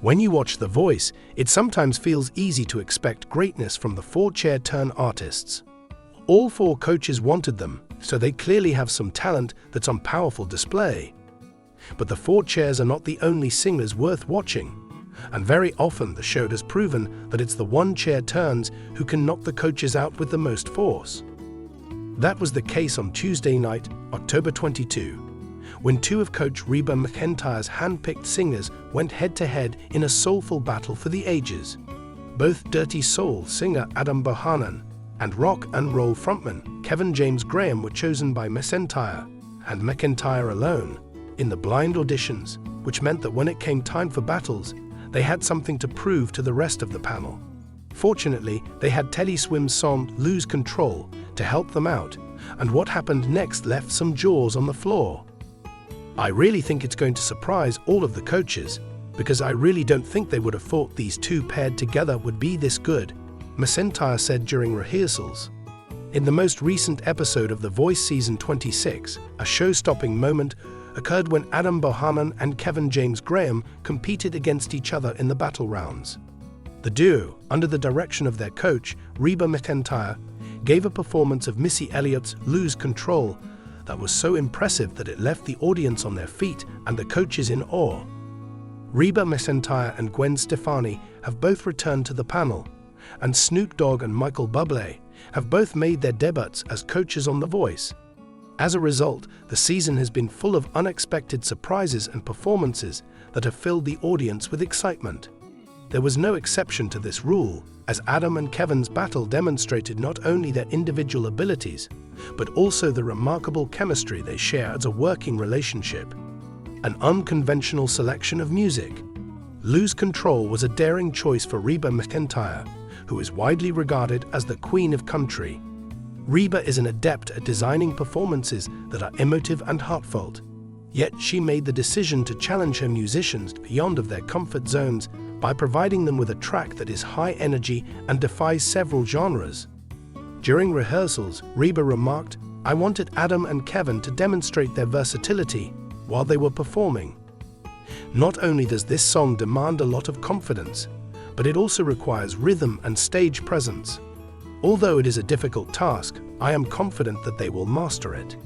When you watch The Voice, it sometimes feels easy to expect greatness from the four-chair turn artists. All four coaches wanted them, so they clearly have some talent that's on powerful display. But the four chairs are not the only singers worth watching, and very often the show has proven that it's the one-chair turns who can knock the coaches out with the most force. That was the case on Tuesday night, October 22, when two of Coach Reba McEntire's hand-picked singers went head-to-head in a soulful battle for the ages. Both dirty soul singer Adam Bohanan and rock and roll frontman Kevin James Graham were chosen by McEntire and McEntire alone in the blind auditions, which meant that when it came time for battles, they had something to prove to the rest of the panel. Fortunately, they had Teddy Swim's song "Lose Control" to help them out, and what happened next left some jaws on the floor. I really think it's going to surprise all of the coaches, because I really don't think they would have thought these two paired together would be this good, McEntire said during rehearsals. In the most recent episode of The Voice Season 26, a show-stopping moment occurred when Adam Bohanan and Kevin James Graham competed against each other in the battle rounds. The duo, under the direction of their coach, Reba McEntire, gave a performance of Missy Elliott's "Lose Control" that was so impressive that it left the audience on their feet and the coaches in awe. Reba McEntire and Gwen Stefani have both returned to the panel, and Snoop Dogg and Michael Bublé have both made their debuts as coaches on The Voice. As a result, the season has been full of unexpected surprises and performances that have filled the audience with excitement. There was no exception to this rule, as Adam and Kevin's battle demonstrated not only their individual abilities, but also the remarkable chemistry they share as a working relationship. An unconventional selection of music. "Lose Control" was a daring choice for Reba McEntire, who is widely regarded as the Queen of Country. Reba is an adept at designing performances that are emotive and heartfelt. Yet she made the decision to challenge her musicians beyond of their comfort zones by providing them with a track that is high energy and defies several genres. During rehearsals, Reba remarked, "I wanted Adam and Kevin to demonstrate their versatility while they were performing. Not only does this song demand a lot of confidence, but it also requires rhythm and stage presence. Although it is a difficult task, I am confident that they will master it."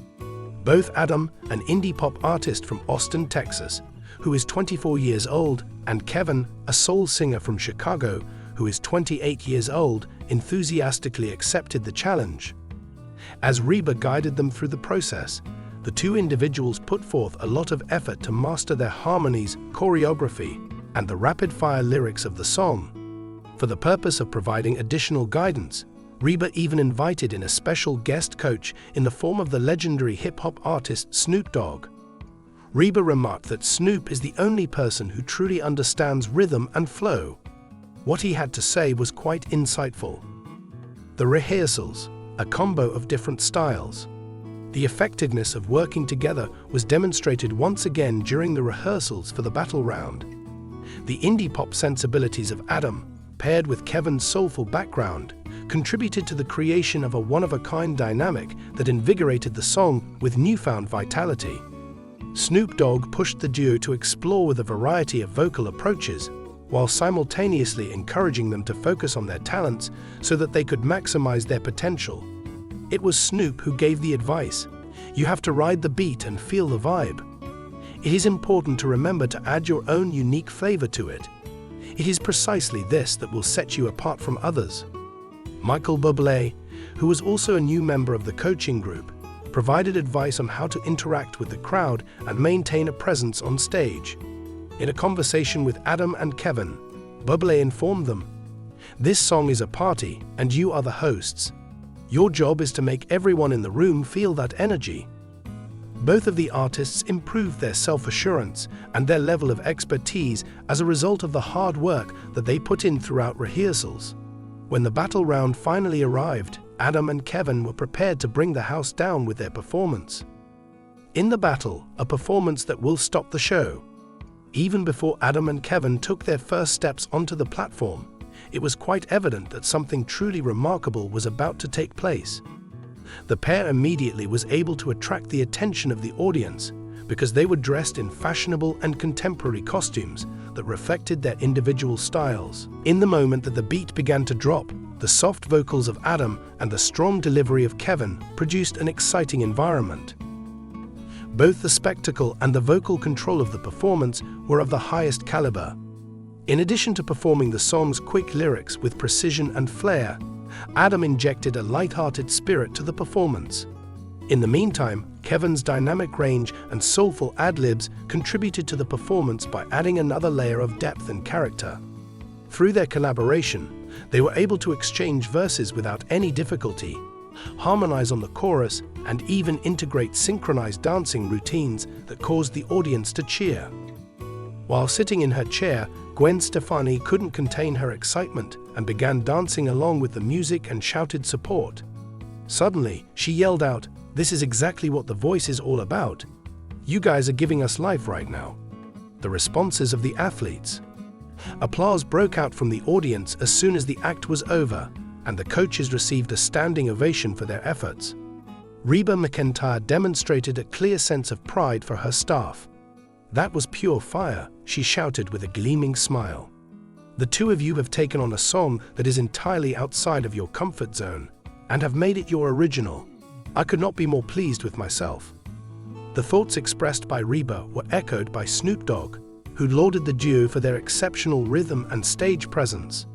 Both Adam, an indie pop artist from Austin, Texas, who is 24 years old, and Kevin, a soul singer from Chicago, who is 28 years old, enthusiastically accepted the challenge. As Reba guided them through the process, the two individuals put forth a lot of effort to master their harmonies, choreography, and the rapid-fire lyrics of the song. For the purpose of providing additional guidance, Reba even invited in a special guest coach in the form of the legendary hip-hop artist Snoop Dogg. Reba remarked that Snoop is the only person who truly understands rhythm and flow. What he had to say was quite insightful. The rehearsals, a combo of different styles. The effectiveness of working together was demonstrated once again during the rehearsals for the battle round. The indie pop sensibilities of Adam, paired with Kevin's soulful background, contributed to the creation of a one-of-a-kind dynamic that invigorated the song with newfound vitality. Snoop Dogg pushed the duo to explore with a variety of vocal approaches, while simultaneously encouraging them to focus on their talents so that they could maximize their potential. It was Snoop who gave the advice: "You have to ride the beat and feel the vibe." It is important to remember to add your own unique flavor to it. It is precisely this that will set you apart from others. Michael Bublé, who was also a new member of the coaching group, provided advice on how to interact with the crowd and maintain a presence on stage. In a conversation with Adam and Kevin, Bublé informed them, "This song is a party, and you are the hosts. Your job is to make everyone in the room feel that energy." Both of the artists improved their self-assurance and their level of expertise as a result of the hard work that they put in throughout rehearsals. When the battle round finally arrived, Adam and Kevin were prepared to bring the house down with their performance. In the battle, a performance that will stop the show. Even before Adam and Kevin took their first steps onto the platform, it was quite evident that something truly remarkable was about to take place. The pair immediately was able to attract the attention of the audience because they were dressed in fashionable and contemporary costumes that reflected their individual styles. In the moment that the beat began to drop, the soft vocals of Adam and the strong delivery of Kevin produced an exciting environment. Both the spectacle and the vocal control of the performance were of the highest caliber. In addition to performing the song's quick lyrics with precision and flair, Adam injected a light-hearted spirit to the performance. In the meantime, Kevin's dynamic range and soulful ad-libs contributed to the performance by adding another layer of depth and character. Through their collaboration, they were able to exchange verses without any difficulty, harmonize on the chorus, and even integrate synchronized dancing routines that caused the audience to cheer. While sitting in her chair, Gwen Stefani couldn't contain her excitement and began dancing along with the music and shouted support. Suddenly, she yelled out, "This is exactly what The Voice is all about. You guys are giving us life right now." The responses of the athletes. Applause broke out from the audience as soon as the act was over, and the coaches received a standing ovation for their efforts. Reba McEntire demonstrated a clear sense of pride for her staff. "That was pure fire," she shouted with a gleaming smile. "The two of you have taken on a song that is entirely outside of your comfort zone and have made it your original. I could not be more pleased with myself." The thoughts expressed by Reba were echoed by Snoop Dogg, who lauded the duo for their exceptional rhythm and stage presence.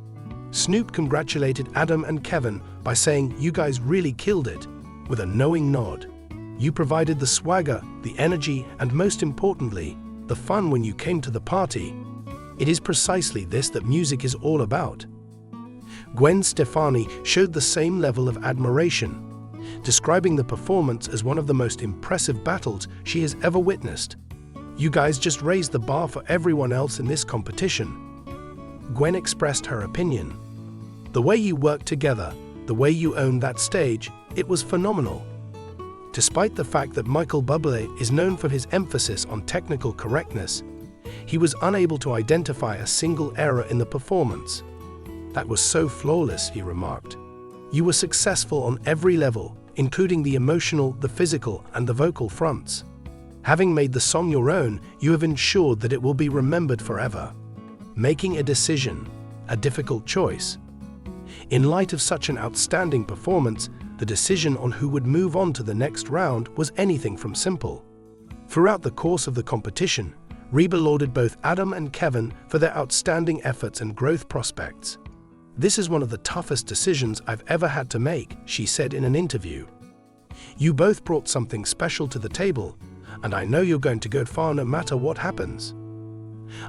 Snoop congratulated Adam and Kevin by saying, "You guys really killed it," with a knowing nod. "You provided the swagger, the energy, and most importantly, the fun when you came to the party. It is precisely this that music is all about." Gwen Stefani showed the same level of admiration, describing the performance as one of the most impressive battles she has ever witnessed. "You guys just raised the bar for everyone else in this competition." Gwen expressed her opinion. "The way you worked together, the way you owned that stage, it was phenomenal." Despite the fact that Michael Bublé is known for his emphasis on technical correctness, he was unable to identify a single error in the performance. "That was so flawless," he remarked. "You were successful on every level, including the emotional, the physical, and the vocal fronts. Having made the song your own, you have ensured that it will be remembered forever." Making a decision, a difficult choice. In light of such an outstanding performance, the decision on who would move on to the next round was anything from simple. Throughout the course of the competition, Reba lauded both Adam and Kevin for their outstanding efforts and growth prospects. "This is one of the toughest decisions I've ever had to make," she said in an interview. "You both brought something special to the table, and I know you're going to go far no matter what happens."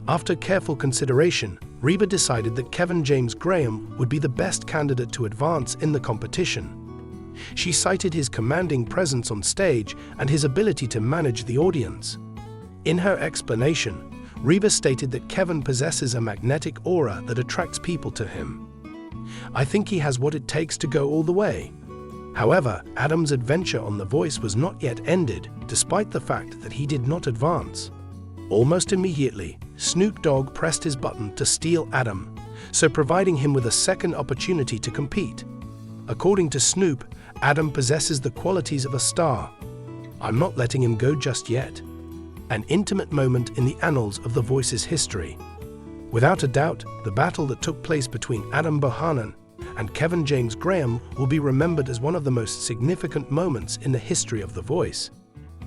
After careful consideration, Reba decided that Kevin James Graham would be the best candidate to advance in the competition. She cited his commanding presence on stage and his ability to manage the audience. In her explanation, Reba stated that Kevin possesses a magnetic aura that attracts people to him. "I think he has what it takes to go all the way." However, Adam's adventure on The Voice was not yet ended, despite the fact that he did not advance. Almost immediately, Snoop Dogg pressed his button to steal Adam, so providing him with a second opportunity to compete. According to Snoop, Adam possesses the qualities of a star. "I'm not letting him go just yet." An intimate moment in the annals of The Voice's history. Without a doubt, the battle that took place between Adam Bohanan and Kevin James Graham will be remembered as one of the most significant moments in the history of The Voice.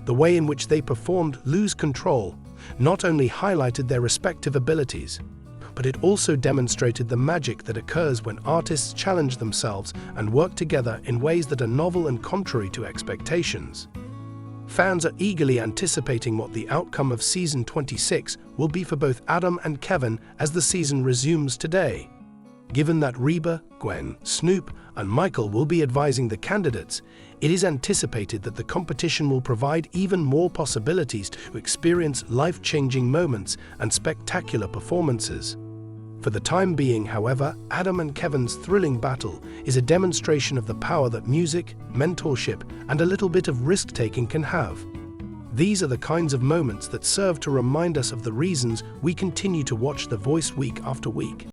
The way in which they performed Lose Control not only highlighted their respective abilities, but it also demonstrated the magic that occurs when artists challenge themselves and work together in ways that are novel and contrary to expectations. Fans are eagerly anticipating what the outcome of Season 26 will be for both Adam and Kevin as the season resumes today. Given that Reba, Gwen, Snoop, and Michael will be advising the candidates, it is anticipated that the competition will provide even more possibilities to experience life-changing moments and spectacular performances. For the time being, however, Adam and Kevin's thrilling battle is a demonstration of the power that music, mentorship, and a little bit of risk-taking can have. These are the kinds of moments that serve to remind us of the reasons we continue to watch The Voice week after week.